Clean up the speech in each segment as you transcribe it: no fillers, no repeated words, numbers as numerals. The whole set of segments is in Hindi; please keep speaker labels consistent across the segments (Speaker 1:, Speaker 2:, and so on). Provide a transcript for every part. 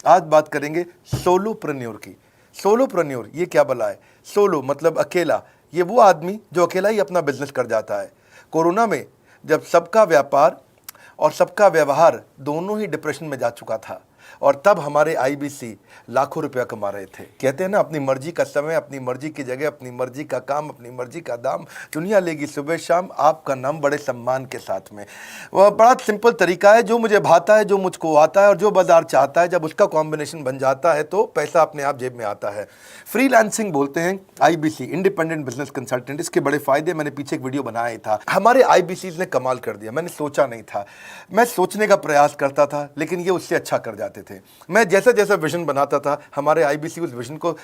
Speaker 1: आज बात करेंगे सोलोप्रेन्योर की। सोलोप्रेन्योर ये क्या भला है? सोलो मतलब अकेला, ये वो आदमी जो अकेला ही अपना बिजनेस कर जाता है। कोरोना में जब सबका व्यापार और सबका व्यवहार दोनों ही डिप्रेशन में जा चुका था, और तब हमारे आईबीसी लाखों रुपया कमा रहे थे। कहते हैं ना, अपनी मर्जी का समय, अपनी मर्जी की जगह, अपनी मर्जी का काम, अपनी मर्जी का दाम, दुनिया लेगी सुबह शाम आपका नाम बड़े सम्मान के साथ में। वह बड़ा सिंपल तरीका है, जो मुझे भाता है, जो मुझको आता है और जो बाजार चाहता है, जब उसका कॉम्बिनेशन बन जाता है तो पैसा अपने आप जेब में आता है। फ्रीलांसिंग बोलते हैं आईबीसी, इंडिपेंडेंट बिजनेस कंसल्टेंट। इसके बड़े फायदे मैंने पीछे एक वीडियो बनाया ही था। हमारे आईबीसी ने कमाल कर दिया, मैंने सोचा नहीं था। मैं सोचने का प्रयास करता था लेकिन ये उससे अच्छा कर जाते थे। मैं जैसा जैसा विजन बनाता था, हमारे आईबीसी उस विजन को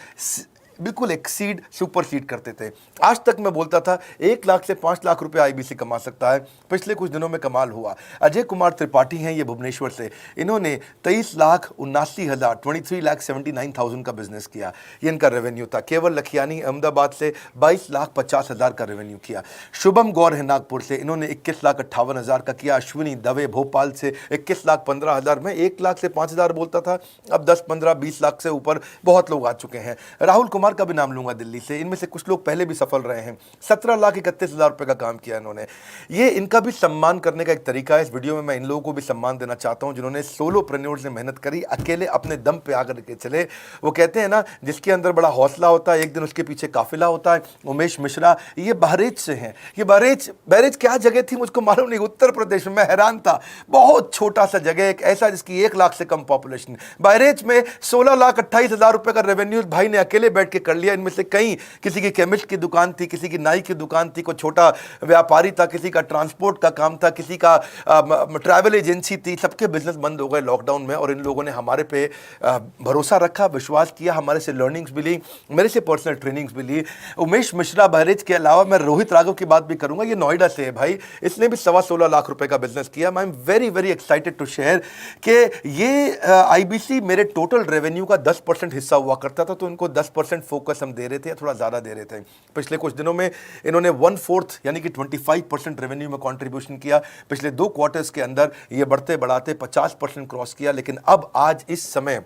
Speaker 1: बिल्कुल एक्सीड, सुपरसीड करते थे। आज तक मैं बोलता था 1 लाख से 5 लाख रुपए आईबीसी कमा सकता है। पिछले कुछ दिनों में कमाल हुआ। अजय कुमार त्रिपाठी हैं ये भुवनेश्वर से, इन्होंने 23,79,000 23,79,000 का बिजनेस किया। ये इनका रेवेन्यू था। केवल लखियानी अहमदाबाद से 22,50,000 का रेवेन्यू किया। शुभम गौर है नागपुर से, इन्होंने 21,58,000 का किया। अश्विनी दवे भोपाल से 21,15,000। मैं 1 लाख से 5,000 बोलता था, अब 10, 15, 20 लाख से ऊपर बहुत लोग आ चुके हैं। राहुल कुमार का भी नाम लूंगा दिल्ली से, इनमें से कुछ लोग पहले भी सफल रहे हैं। 17,31,000 रुपए का काम किया इन्होंने। ये इनका भी सम्मान करने का एक तरीका है। इस वीडियो में मैं इन लोगों को भी सम्मान देना चाहता हूं जिन्होंने सोलोप्रेन्योर से मेहनत करी, अकेले अपने दम पे आकर के चले। वो कहते हैं ना, जिसके अंदर बड़ा हौसला होता है एक दिन उसके पीछे काफिला होता है। उमेश मिश्रा ये बहरेच से हैं। ये बहरेच क्या जगह थी मुझको मालूम नहीं, उत्तर प्रदेश में। मैं हैरान था, बहुत छोटा सा जगह, एक ऐसा जिसकी 1 लाख से कम पॉपुलेशन। बहरेच में 16,28,000 रुपए का रेवेन्यू भाई ने अकेले बैठ के कर लिया। इनमें से कई, किसी की केमिस्ट की दुकान थी, किसी की नाई की दुकान थी, कोई छोटा व्यापारी था, किसी का ट्रांसपोर्ट का काम था, किसी का ट्रैवल एजेंसी थी। सबके बिजनेस बंद हो गए लॉकडाउन में, और इन लोगों ने हमारे पे भरोसा रखा, विश्वास किया, हमारे से लर्निंग्स भी ली, मेरे से पर्सनल ट्रेनिंग्स भी ली। उमेश मिश्रा बहरेच के अलावा मैं रोहित राघव की बात भी करूंगा, ये नोएडा से है भाई, इसने भी 16.25 लाख रुपए का बिजनेस किया। I am very very excited to share कि ये आईबीसी मेरे टोटल रेवेन्यू का 10% हिस्सा हुआ करता था, तो इनको 10% फोकस हम दे रहे थे, थोड़ा ज़्यादा दे रहे थे। पिछले कुछ दिनों में इन्होंने 1/4 यानी कि 25% रेवेन्यू में कंट्रीब्यूशन किया। पिछले 2 क्वार्टर्स के अंदर ये बढ़ते बढ़ाते 50% क्रॉस किया। लेकिन अब आज इस समय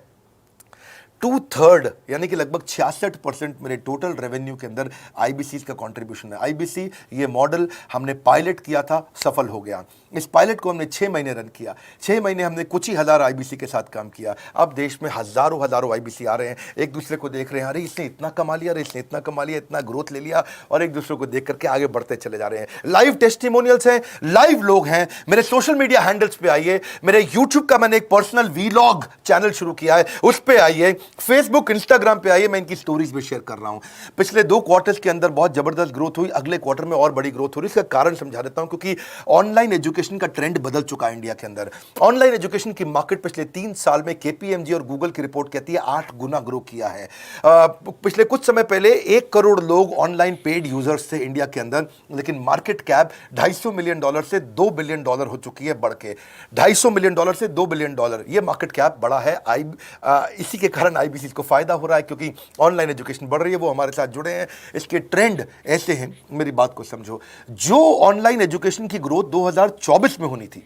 Speaker 1: 2/3 यानी कि लगभग 66% मेरे टोटल रेवेन्यू के अंदर आईबीसी का कंट्रीब्यूशन है। आईबीसी ये मॉडल हमने पायलट किया था, सफल हो गया। इस पायलट को हमने 6 महीने रन किया। 6 महीने हमने कुछ ही हज़ार आईबीसी के साथ काम किया। अब देश में हज़ारों आईबीसी आ रहे हैं, एक दूसरे को देख रहे हैं, अरे इसने इतना कमा लिया, अरे इसने इतना कमा लिया, इतना ग्रोथ ले लिया, और एक दूसरे को देख करके आगे बढ़ते चले जा रहे हैं। लाइव टेस्टिमोनियल्स हैं, लाइव लोग हैं। मेरे सोशल मीडिया हैंडल्स पे आइए, मेरे यूट्यूब का मैंने एक पर्सनल वीलॉग चैनल शुरू किया है, उस पर आइए, फेसबुक इंस्टाग्राम पे आइए, मैं इनकी स्टोरीज भी शेयर कर रहा हूं। पिछले 2 क्वार्टर्स के अंदर बहुत जबरदस्त ग्रोथ हुई, अगले क्वार्टर में और बड़ी ग्रोथ हो रही है। इसका कारण समझा देता हूं, क्योंकि ऑनलाइन एजुकेशन का ट्रेंड बदल चुका है इंडिया के अंदर। ऑनलाइन एजुकेशन की मार्केट पिछले 3 साल में केपीएमजी और गूगल की रिपोर्ट कहती है 8 गुना ग्रो किया है। पिछले कुछ समय पहले 1 करोड़ लोग ऑनलाइन पेड यूजर्स थे इंडिया के अंदर, लेकिन मार्केट कैप $250 मिलियन से $2 बिलियन हो चुकी है, बढ़ के $250 मिलियन से $2 बिलियन। ये मार्केट कैप बड़ा है। इसी के कारण आईबीसी को फायदा हो रहा है, क्योंकि ऑनलाइन एजुकेशन बढ़ रही है, वो हमारे साथ जुड़े हैं। इसके ट्रेंड ऐसे हैं, मेरी बात को समझो। जो ऑनलाइन एजुकेशन की ग्रोथ 2024 में होनी थी,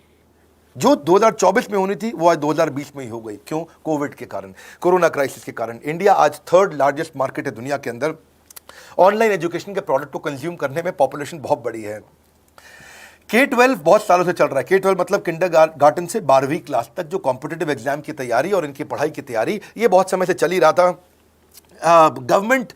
Speaker 1: जो 2024 में होनी थी, वो आज 2020 में ही हो गई। क्यों? कोविड के कारण, कोरोना क्राइसिस के कारण। इंडिया आज 3rd लार्जेस्ट मार्केट है दुनिया के अंदर। ऑनलाइन एजुकेशन के प्रोडक्ट को कंज्यूम करने में पॉपुलेशन बहुत बड़ी है। K-12 बहुत सालों से चल रहा है। K-12 मतलब किंडरगार्टन से 12वीं क्लास तक, जो कॉम्पिटिटिव एग्जाम की तैयारी और इनकी पढ़ाई की तैयारी, ये बहुत समय से चल ही रहा था। गवर्नमेंट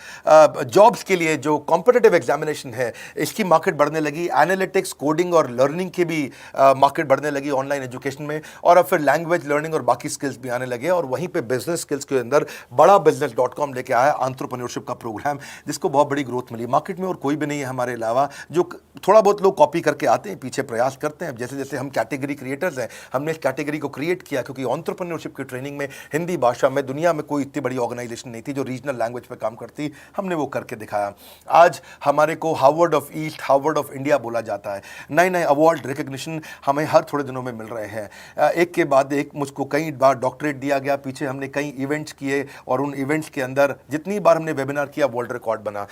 Speaker 1: जॉब्स के लिए जो कॉम्पिटिटिव एग्जामिनेशन है, इसकी मार्केट बढ़ने लगी। एनालिटिक्स, कोडिंग और लर्निंग की भी मार्केट बढ़ने लगी ऑनलाइन एजुकेशन में, और अब फिर लैंग्वेज लर्निंग और बाकी स्किल्स भी आने लगे। और वहीं पे बिजनेस स्किल्स के अंदर बड़ा business.com लेके आया एंटरप्रेन्योरशिप का प्रोग्राम, जिसको बहुत बड़ी ग्रोथ मिली मार्केट में। और कोई भी नहीं है हमारे अलावा, जो थोड़ा बहुत लोग कॉपी करके आते हैं, पीछे प्रयास करते हैं। जैसे जैसे हम कैटेगरी क्रिएटर्स हैं, हमने इस कैटेगरी को क्रिएट किया, क्योंकि एंटरप्रेन्योरशिप की ट्रेनिंग में हिंदी भाषा में दुनिया में कोई इतनी बड़ी ऑर्गेनाइजेशन नहीं थी जो रीजनल लैंग्वेज पे काम करती। हमने वो करके दिखाया। आज हमारे को Harvard of east, Harvard of India बोला जाता है। नए नए अवार्ड, रिकग्निशन हमें हर थोड़े दिनों में मिल रहे हैं। एक के बाद एक मुझको कई बार डॉक्टरेट दिया गया। पीछे हमने कई इवेंट्स किए, और उन इवेंट्स के अंदर जितनी बार हमने वेबिनार किया, वर्ल्ड रिकॉर्ड बना।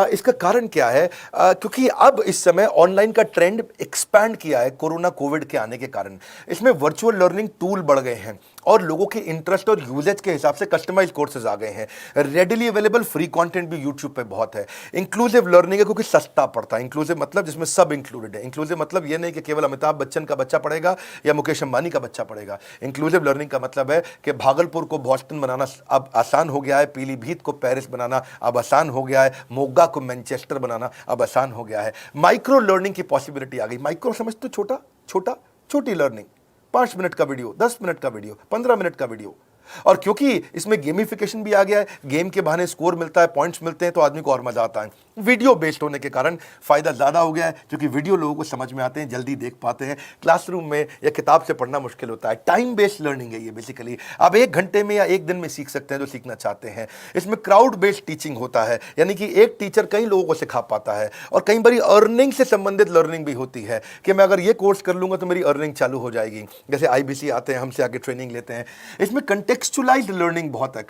Speaker 1: इसका कारण क्या है? क्योंकि अब इस समय ऑनलाइन का ट्रेंड एक्सपैंड किया है कोरोना कोविड के आने के कारण। इसमें वर्चुअल लर्निंग टूल बढ़ गए हैं, और लोगों के इंटरेस्ट और यूजेज के हिसाब से कस्टमाइज कोर्सेज आ गए हैं। रेडिली अवेलेबल फ्री कंटेंट भी यूट्यूब पे बहुत है। इंक्लूसिव लर्निंग है क्योंकि सस्ता पड़ता है। इंक्लूसिव मतलब जिसमें सब इंक्लूडेड है। इंक्लूसिव मतलब ये नहीं कि केवल अमिताभ बच्चन का बच्चा पढ़ेगा या मुकेश अंबानी का बच्चा पढ़ेगा। इंक्लूसिव लर्निंग का मतलब है कि भागलपुर को बॉस्टन बनाना अब आसान हो गया है, पीलीभीत को पेरिस बनाना अब आसान हो गया है, मोगा को मैनचेस्टर बनाना अब आसान हो गया है। माइक्रो लर्निंग की पॉसिबिलिटी आ गई। माइक्रो समझ तो छोटा छोटा, छोटी लर्निंग, 5 मिनट का वीडियो, 10 मिनट का वीडियो, 15 मिनट का वीडियो। और क्योंकि इसमें गेमिफिकेशन भी आ गया है, गेम के बहाने स्कोर मिलता है, पॉइंट्स मिलते हैं, तो आदमी को और मजा आता है। वीडियो बेस्ड होने के कारण फायदा ज्यादा हो गया है, क्योंकि वीडियो लोगों को समझ में आते हैं, जल्दी देख पाते हैं। क्लासरूम में या किताब से पढ़ना मुश्किल होता है। टाइम बेस्ड लर्निंग है ये बेसिकली। आप 1 घंटे में या 1 दिन में सीख सकते हैं जो सीखना चाहते हैं। इसमें क्राउड बेस्ड टीचिंग होता है, यानी कि एक टीचर कई लोगों को सिखा पाता है। और कई बार अर्निंग से संबंधित लर्निंग भी होती है कि मैं अगर ये कोर्स कर लूंगा तो मेरी अर्निंग चालू हो जाएगी। जैसे IBC आते हैं, हमसे आगे ट्रेनिंग लेते हैं। इसमें कंटेक्चुअलाइज्ड लर्निंग बहुत है।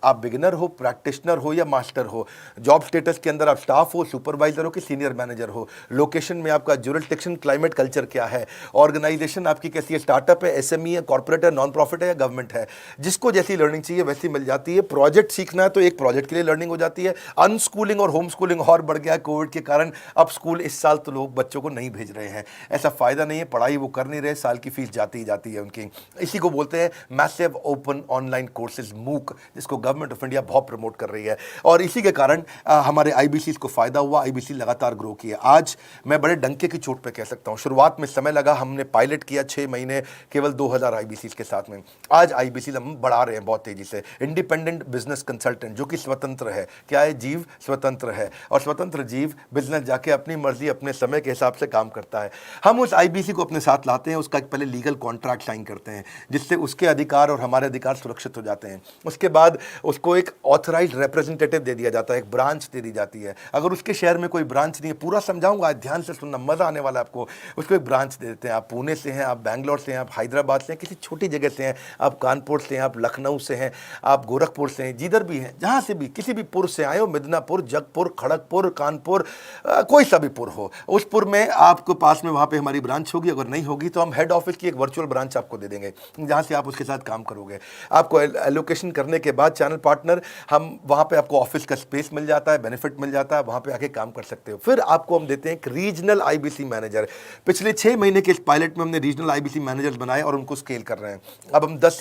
Speaker 1: आप बिगिनर हो, प्रैक्टिशनर हो या मास्टर हो, जॉब स्टेटस के अंदर आप स्टाफ हो, सुपरवाइजर हो कि सीनियर मैनेजर हो, लोकेशन में आपका जुरिस्डिक्शन, क्लाइमेट, कल्चर क्या है, ऑर्गेनाइजेशन आपकी कैसी है, स्टार्टअप है, SME है, कॉर्पोरेट है, नॉन प्रॉफिट है या गवर्नमेंट है, जिसको जैसी लर्निंग चाहिए वैसी मिल जाती है। प्रोजेक्ट सीखना है तो एक प्रोजेक्ट के लिए लर्निंग हो जाती है। अनस्कूलिंग और होम स्कूलिंग और बढ़ गया है कोविड के कारण। अब स्कूल इस साल तो लोग बच्चों को नहीं भेज रहे हैं, ऐसा फायदा नहीं है, पढ़ाई वो कर नहीं रहे, साल की फीस जाती ही जाती है उनकी। इसी को बोलते हैं मैसिव ओपन ऑनलाइन कोर्सेज, मूक, जिसको गवर्नमेंट ऑफ इंडिया बहुत प्रमोट कर रही है। और इसी के कारण हमारे IBC को फायदा हुआ। IBC लगातार ग्रो किया। आज मैं बड़े डंके की चोट पे कह सकता हूं, शुरुआत में समय लगा, हमने पायलट किया 6 महीने केवल 2000 IBC के साथ में। आज IBC हम बढ़ा रहे हैं बहुत तेजी से। इंडिपेंडेंट बिजनेस कंसल्टेंट, जो कि स्वतंत्र है। क्या है? जीव स्वतंत्र है, और स्वतंत्र जीव बिजनेस जाके अपनी मर्जी अपने समय के हिसाब से काम करता है। हम उस IBC को अपने साथ लाते हैं, उसका एक पहले लीगल कॉन्ट्रैक्ट साइन करते हैं, जिससे उसके अधिकार और हमारे अधिकार सुरक्षित हो जाते हैं। उसके बाद उसको एक ऑथराइज्ड रिप्रेजेंटेटिव दे दिया जाता है, एक ब्रांच दे दी जाती है। अगर उसके शहर में कोई ब्रांच नहीं है, पूरा समझाऊंगा, ध्यान से सुनना, मजा आने वाला है आपको। उसको एक ब्रांच दे देते हैं। आप पुणे से हैं, आप बैंगलोर से हैं, आप हैदराबाद से हैं, किसी छोटी जगह से हैं, आप कानपुर से हैं, आप लखनऊ से हैं, आप गोरखपुर से हैं, जिधर भी हैं, जहां से भी, किसी भी पुर से आए हो, मिदनापुर, जगपुर, खड़गपुर, कानपुर, कोई सा भी पुर हो, उस पुर में आपको पास में वहां पे हमारी ब्रांच होगी। अगर नहीं होगी तो हम हेड ऑफिस की एक वर्चुअल ब्रांच आपको दे देंगे, जहां से आप उसके साथ काम करोगे। आपको एलोकेशन करने के बाद चैनल पार्टनर, हम वहां पे आपको ऑफिस का स्पेस मिल जाता है, बेनिफिट मिल जाता है, वहां पे आके काम कर सकते हो। फिर आपको हम देते हैं एक रीजनल IBC मैनेजर। पिछले 6 महीने के इस पायलट में हमने रीजनल IBC मैनेजर्स बनाए और उनको स्केल कर रहे हैं। अब हम 10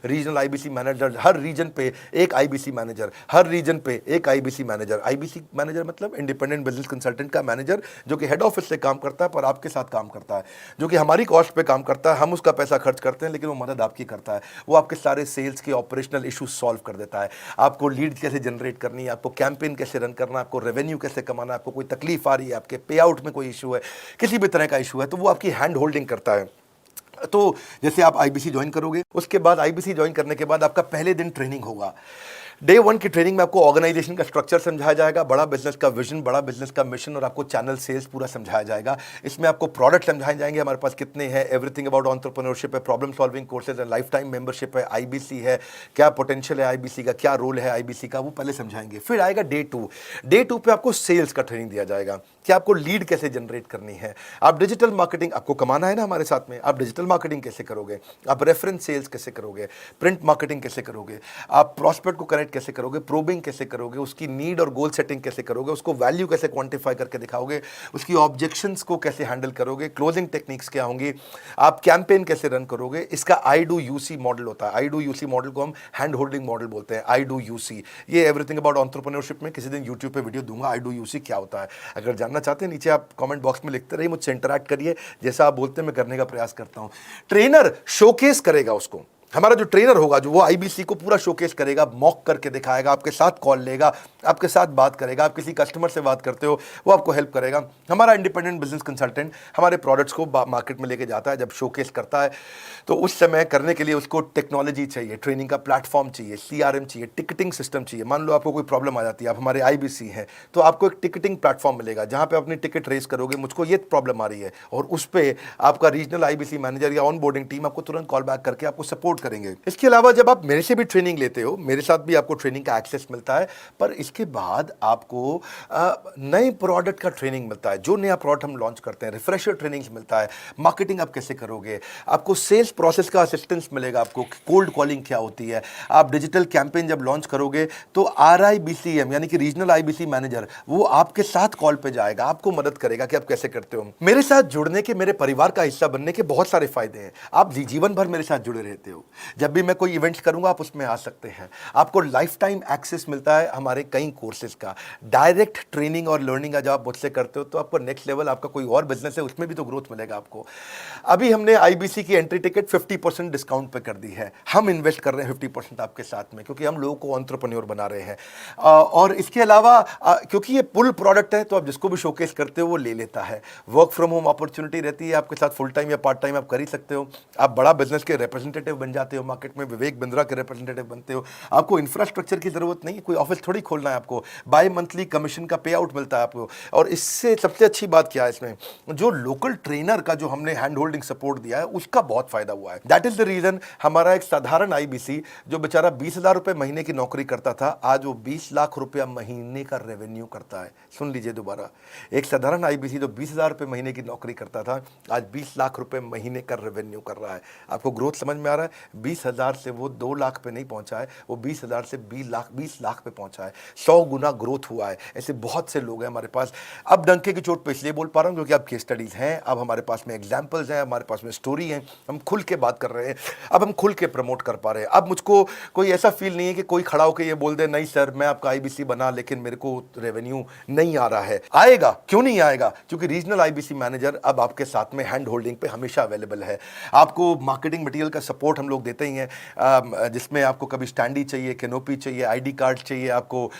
Speaker 1: रीजनल IBC मैनेजर, हर रीजन पे एक IBC मैनेजर, हर रीजन पे एक IBC मैनेजर। IBC मैनेजर मतलब इंडिपेंडेंट बिजनेस कंसल्टेंट का मैनेजर, जो कि हेड ऑफिस से काम करता है पर आपके साथ काम करता है, जो कि हमारी कॉस्ट पे काम करता है। हम उसका पैसा खर्च करते हैं, लेकिन वो मदद आपकी करता है। वो आपके सारे सेल्स के ऑपरेशनल इश्यूज सॉल्व कर देता है। आपको लीड कैसे जनरेट करनी है, आपको कैंपेन कैसे रन करना है, आपको रेवेन्यू कैसे कमाना है, आपको कोई तकलीफ आ रही है, आपके पे आउट में कोई इशू है, किसी भी तरह का इशू है, तो वो आपकी हैंड होल्डिंग करता है। तो जैसे आप IBC ज्वाइन करोगे, उसके बाद IBC ज्वाइन करने के बाद आपका पहले दिन ट्रेनिंग होगा। डे 1 की ट्रेनिंग में आपको ऑर्गेनाइजेशन का स्ट्रक्चर समझाया जाएगा, बड़ा बिजनेस का विजन, बड़ा बिजनेस का मिशन, और आपको चैनल सेल्स पूरा समझाया जाएगा। इसमें आपको प्रोडक्ट समझाए जाएंगे, हमारे पास कितने हैं, एवरीथिंग अबाउट एंटरप्रेन्योरशिप है, प्रॉब्लम सॉल्विंग कोर्सेज है, लाइफ टाइम मेंबरशिप है, IBC है, क्या पोटेंशियल है IBC का, क्या रोल है IBC का, वो पहले समझाएंगे। फिर आएगा डे 2। डे 2 पे आपको सेल्स का ट्रेनिंग दिया जाएगा कि आपको लीड कैसे जनरेट करनी है। आप डिजिटल मार्केटिंग, आपको कमाना है ना हमारे साथ में, आप डिजिटल मार्केटिंग कैसे करोगे, आप रेफरेंस सेल्स कैसे करोगे, प्रिंट मार्केटिंग कैसे करोगे, आप प्रॉस्पेक्ट को कनेक्ट कैसे करोगे, प्रोबिंग कैसे करोगे, उसकी नीड और गोल सेटिंग कैसे करोगे, उसको वैल्यू कैसे क्वांटिफाई करके दिखाओगे, उसकी ऑब्जेक्शंस को कैसे हैंडल करोगे, क्लोजिंग टेक्निक्स क्या होंगी, आप कैंपेन कैसे रन करोगे। इसका I do UC मॉडल होता है। I do UC मॉडल को हम हैंड होल्डिंग मॉडल बोलते हैं। I do UC, ये एवरीथिंग अबाउट एंटरप्रेन्योरशिप में किसी दिन यूट्यूब पे वीडियो दूंगा, I do UC क्या होता है। अगर जानना चाहते हैं, नीचे आप कमेंट बॉक्स में लिखते रहिए, मुझसे इंटरैक्ट करिए, जैसा आप बोलते हैं मैं करने का प्रयास करता हूं। ट्रेनर शोकेस करेगा उसको, हमारा जो ट्रेनर होगा, जो वो IBC को पूरा शोकेस करेगा, मॉक करके दिखाएगा, आपके साथ कॉल लेगा, आपके साथ बात करेगा, आप किसी कस्टमर से बात करते हो वो आपको हेल्प करेगा। हमारा इंडिपेंडेंट बिजनेस कंसल्टेंट हमारे प्रोडक्ट्स को मार्केट में लेके जाता है, जब शोकेस करता है तो उस समय करने के लिए उसको टेक्नोलॉजी चाहिए, ट्रेनिंग का प्लेटफॉर्म चाहिए, CRM चाहिए, टिकटिंग सिस्टम चाहिए। मान लो आपको कोई प्रॉब्लम आ जाती है, आप हमारे IBC हैं, तो आपको एक टिकटिंग प्लेटफॉर्म मिलेगा जहाँ पे अपनी टिकट रेस करोगे, मुझको ये प्रॉब्लम आ रही है, और उस पर आपका रीजनल IBC मैनेजर या ऑन बोर्डिंग टीम आपको तुरंत कॉल बैक करके आपको सपोर्ट सपोर्ट करेंगे। इसके अलावा जब आप मेरे से भी ट्रेनिंग लेते हो, मेरे साथ भी आपको ट्रेनिंग का एक्सेस मिलता है, पर इसके बाद आपको नए प्रोडक्ट का ट्रेनिंग मिलता है। जो नया प्रोडक्ट हम लॉन्च करते हैं, रिफ्रेशर ट्रेनिंग्स मिलता है, मार्केटिंग आप कैसे करोगे, आपको सेल्स प्रोसेस का असिस्टेंस मिलेगा, आपको कोल्ड कॉलिंग क्या होती है, आप डिजिटल कैंपेन जब लॉन्च करोगे तो RIBCM यानी कि रीजनल IBC मैनेजर वो आपके साथ कॉल पे जाएगा, आपको मदद करेगा कि आप कैसे करते हो। मेरे साथ जुड़ने के, मेरे परिवार का हिस्सा बनने के बहुत सारे फायदे हैं। आप जीवन भर मेरे साथ जुड़े रहते हो। जब भी मैं कोई इवेंट्स करूंगा आप उसमें आ सकते हैं। आपको लाइफ टाइम एक्सेस मिलता है हमारे कई कोर्सेज का। डायरेक्ट ट्रेनिंग और लर्निंग जब आप मुझसे करते हो तो आपको नेक्स्ट लेवल, आपका कोई और बिजनेस है उसमें भी तो ग्रोथ मिलेगा आपको। अभी हमने IBC की एंट्री टिकट 50% डिस्काउंट पे कर दी है। हम इन्वेस्ट कर रहे हैं 50% आपके साथ में, क्योंकि हम लोगों को एंटरप्रेन्योर बना रहे हैं। और इसके अलावा क्योंकि ये पुल प्रोडक्ट है तो आप जिसको भी शोकेस करते हो वो ले लेता है। वर्क फ्रॉम होम अपॉर्चुनिटी रहती है आपके साथ, फुल टाइम या पार्ट टाइम आप कर ही सकते हो। आप बड़ा बिजनेस के रिप्रेजेंटेटिव बन जाते हो, मार्केट में विवेक बिंद्रा के रिप्रेजेंटेटिव बनते हो। आपको इंफ्रास्ट्रक्चर की जरूरत नहीं है, कोई ऑफिस थोड़ी खोलना है आपको। बाय मंथली कमीशन का पे आउट मिलता है आपको। और इससे सबसे अच्छी बात क्या है, इसमें जो लोकल ट्रेनर का जो हमने हैंड होल्डिंग सपोर्ट दिया है उसका बहुत फायदा हुआ है। दैट इज द रीजन हमारा एक साधारण IBC जो बेचारा 20,000 रुपए महीने की नौकरी करता था, आज वो 20 लाख रुपया महीने का रेवेन्यू करता है। सुन लीजिए दोबारा, एक साधारण IBC जो 20,000 रुपए महीने की नौकरी करता था, आज 20 लाख रुपए महीने का रेवेन्यू कर रहा है। आपको ग्रोथ समझ में आ रहा है? 20,000 से वो 2 लाख पे नहीं पहुंचा है, वो 20,000 से 20 लाख पे पहुंचा है। 100 गुना ग्रोथ हुआ है। ऐसे बहुत से लोग हैं हमारे पास। अब डंके की चोट पे इसलिए बोल पा रहा हूं क्योंकि अब केस स्टडीज हैं, अब हमारे पास में एग्जाम्पल्स हैं, हमारे पास में स्टोरी है, हम खुल के बात कर रहे हैं, अब हम खुल के प्रमोट कर पा रहे हैं। अब मुझको कोई ऐसा फील नहीं है कि कोई खड़ा होकर ये बोल दे नहीं सर मैं आपका IBC बना लेकिन मेरे को रेवेन्यू नहीं आ रहा है। आएगा, क्यों नहीं आएगा? क्योंकि रीजनल IBC मैनेजर अब आपके साथ में हैंड होल्डिंग पे हमेशा अवेलेबल है। आपको मार्केटिंग मटेरियल का सपोर्ट हम लोग देते ही हैं, जिसमें आपको कभी स्टैंडी चाहिए, कैनोपी चाहिए, ID कार्ड चाहिए, आपको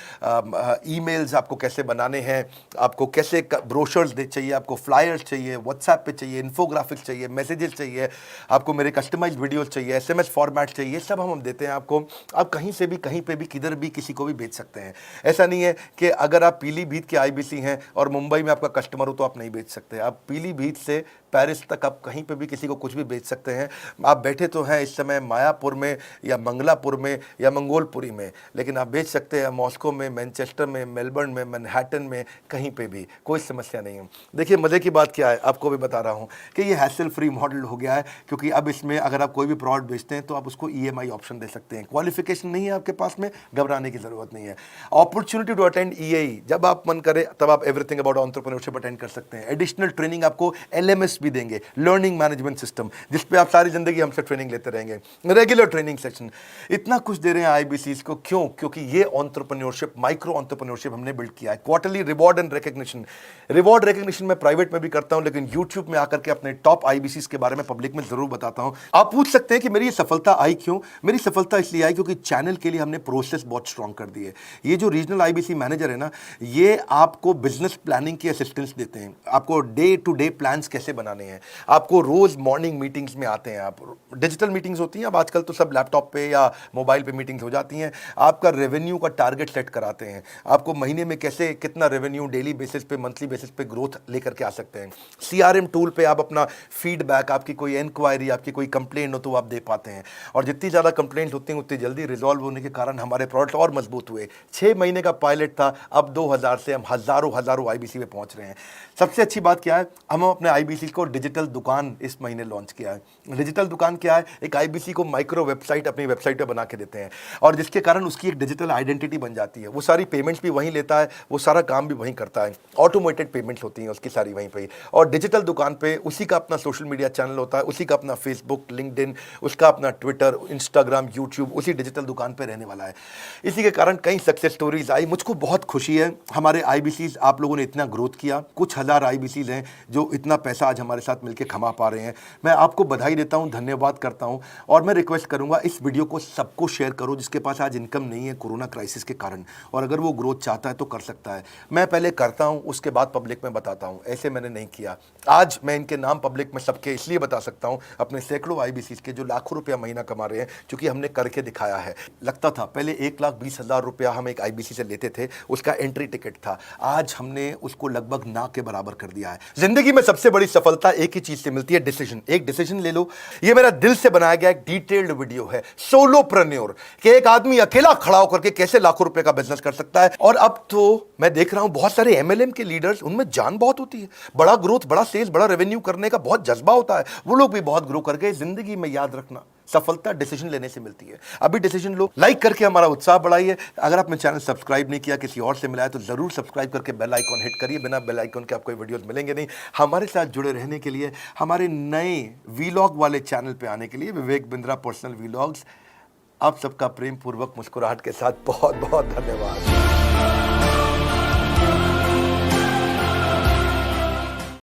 Speaker 1: ईमेल्स आपको कैसे बनाने हैं, आपको कैसे ब्रोशर्स चाहिए, आपको फ्लायर्स चाहिए, व्हाट्सएप पे चाहिए, इन्फोग्राफिक्स चाहिए, मैसेजेस चाहिए, आपको मेरे कस्टमाइज्ड वीडियोस चाहिए, SMS फॉर्मेट चाहिए, सब हम देते हैं आपको। आप कहीं से भी, कहीं पे भी, किधर भी, किसी को भी बेच सकते हैं। ऐसा नहीं है कि अगर आप पीलीभीत के IBC हैं और मुंबई में आपका कस्टमर हो तो आप नहीं बेच सकते। आप पीलीभीत से पेरिस तक आप कहीं पे भी किसी को कुछ भी बेच सकते हैं। आप बैठे तो हैं इस समय मायापुर में या मंगलापुर में या मंगोलपुरी में, लेकिन आप बेच सकते हैं मॉस्को में, मैनचेस्टर में, मेलबर्न में, मैनहट्टन में, कहीं पे भी, कोई समस्या नहीं है। देखिए मज़े की बात क्या है, आपको भी बता रहा हूँ कि ये हैसल फ्री मॉडल हो गया है, क्योंकि अब इसमें अगर आप कोई भी प्रोडक्ट बेचते हैं तो आप उसको EMI ऑप्शन दे सकते हैं। क्वालिफिकेशन नहीं है आपके पास में, घबराने की ज़रूरत नहीं है। अपॉर्चुनिटी टू अटेंड EAE, जब आप मन करे तब आप एवरीथिंग अबाउट एंटरप्रेन्योरशिप अटेंड कर सकते हैं। एडिशनल ट्रेनिंग आपको LMS भी देंगे, लर्निंग मैनेजमेंट सिस्टम, जिस पे आप सारी जिंदगी हमसे ट्रेनिंग लेते रहेंगे। रेगुलर ट्रेनिंग सेक्शन, इतना कुछ दे रहे हैं IBCs को, क्यों? क्योंकि ये एंटरप्रेन्योरशिप, माइक्रो एंटरप्रेन्योरशिप हमने बिल्ड किया है। Quarterly reward and recognition, reward recognition मैं प्राइवेट में भी करता हूं, लेकिन यूट्यूब में आकर के अपने टॉप IBCs के बारे में पब्लिक में जरूर बताता हूं। आप पूछ सकते हैं कि मेरी ये सफलता आई क्यों? मेरी सफलता इसलिए आई क्योंकि चैनल के लिए हमने प्रोसेस बहुत स्ट्रांग कर दी है। ये जो रीजनल IBC मैनेजर है ना, ये आपको बिजनेस प्लानिंग की असिस्टेंस देते हैं, आपको डे टू डे प्लान्स कैसे बनाने हैं, आपको रोज मॉर्निंग मीटिंग्स में आते हैं। आप डिजिटल मीटिंग्स होती हैं, अब आजकल तो सब लैपटॉप पे या मोबाइल पे मीटिंग्स हो जाती हैं। आपका रेवेन्यू का टारगेट सेट कराते हैं, आपको महीने में कैसे कितना रेवेन्यू डेली बेसिस पे, मंथली बेसिस पे ग्रोथ लेकर के आ सकते हैं। CRM टूल पे आप अपना फीडबैक, आपकी कोई इंक्वायरी, आपकी कोई कंप्लेंट हो तो आप दे पाते हैं, और जितनी ज़्यादा कंप्लेंट होती हैं उतनी जल्दी रिजॉल्व होने के कारण हमारे प्रोडक्ट और मजबूत हुए। 6 महीने का पायलट था, अब 2000 से हम हज़ारों IBC में पहुंच रहे हैं। सबसे अच्छी बात क्या है, हम अपने IBC को डिजिटल दुकान इस महीने लॉन्च किया है। डिजिटल दुकान क्या है? एक IBC को माइक्रो वेबसाइट अपनी वेबसाइट पे बना के देते हैं, और जिसके कारण उसकी एक डिजिटल आइडेंटिटी बन जाती है। वो सारी पेमेंट्स भी वहीं लेता है, वो सारा काम भी वहीं करता है, ऑटोमेटेड पेमेंट्स होती हैं उसकी सारी वहीं पे। और डिजिटल दुकान पे उसी का अपना सोशल मीडिया चैनल होता है, उसी का अपना फेसबुक, लिंक्डइन, उसका अपना ट्विटर, इंस्टाग्राम, यूट्यूब उसी डिजिटल दुकान पे रहने वाला है। इसी के कारण कई सक्सेस स्टोरीज आई। मुझको बहुत खुशी है, हमारे IBCs आप लोगों ने इतना ग्रोथ किया। कुछ हज़ार IBCs हैं जो इतना पैसा आज हमारे साथ मिलकर कमा पा रहे हैं। मैं आपको बधाई देता हूं, धन्यवाद करता हूं, और मैं रिक्वेस्ट करूंगा इस वीडियो को सबको शेयर करो जिसके पास आज इनकम नहीं है कोरोना क्राइसिस के कारण, और अगर वो ग्रोथ चाहता है तो कर सकता है। मैं पहले करता हूं, उसके बाद पब्लिक में बताता हूं, ऐसे मैंने नहीं किया। आज मैं इनके नाम पब्लिक में सबके इसलिए बता सकता हूं, अपने सैकड़ों IBCs के जो लाखों रुपया महीना कमा रहे हैं, क्योंकि हमने करके दिखाया है। लगता था पहले 1,20,000 रुपया हम एक IBC से लेते थे, उसका एंट्री टिकट था, आज हमने उसको लगभग ना के बराबर कर दिया है। जिंदगी में सबसे बड़ी सफलता एक ही चीज से मिलती है, डिसीजन। एक डिसीजन ले लो, ये मेरा दिल से बनाया गया यह एक डिटेल्ड वीडियो है सोलोप्रेन्योर कि एक आदमी अकेला खड़ा होकर के कैसे लाखों रुपए का बिजनेस कर सकता है। और अब तो मैं देख रहा हूं बहुत सारे एमएलएम के लीडर्स, उनमें जान बहुत होती है, बड़ा ग्रोथ, बड़ा सेल्स, बड़ा रेवेन्यू करने का बहुत जज्बा होता है। वो लोग भी बहुत ग्रो कर गए। जिंदगी में याद रखना, सफलता डिसीजन लेने से मिलती है। अभी डिसीजन लो, लाइक करके हमारा उत्साह बढ़ाइए। अगर आपने चैनल सब्सक्राइब नहीं किया, किसी और से मिला है, तो जरूर सब्सक्राइब करके बेल आइकॉन हिट करिए। बिना बेल आइकॉन के आपको वीडियोस मिलेंगे नहीं। हमारे साथ जुड़े रहने के लिए, हमारे नए वीलॉग वाले चैनल पे आने के लिए, विवेक बिंद्रा पर्सनल वीलॉग्स, आप सबका प्रेम पूर्वक मुस्कुराहट के साथ बहुत बहुत धन्यवाद।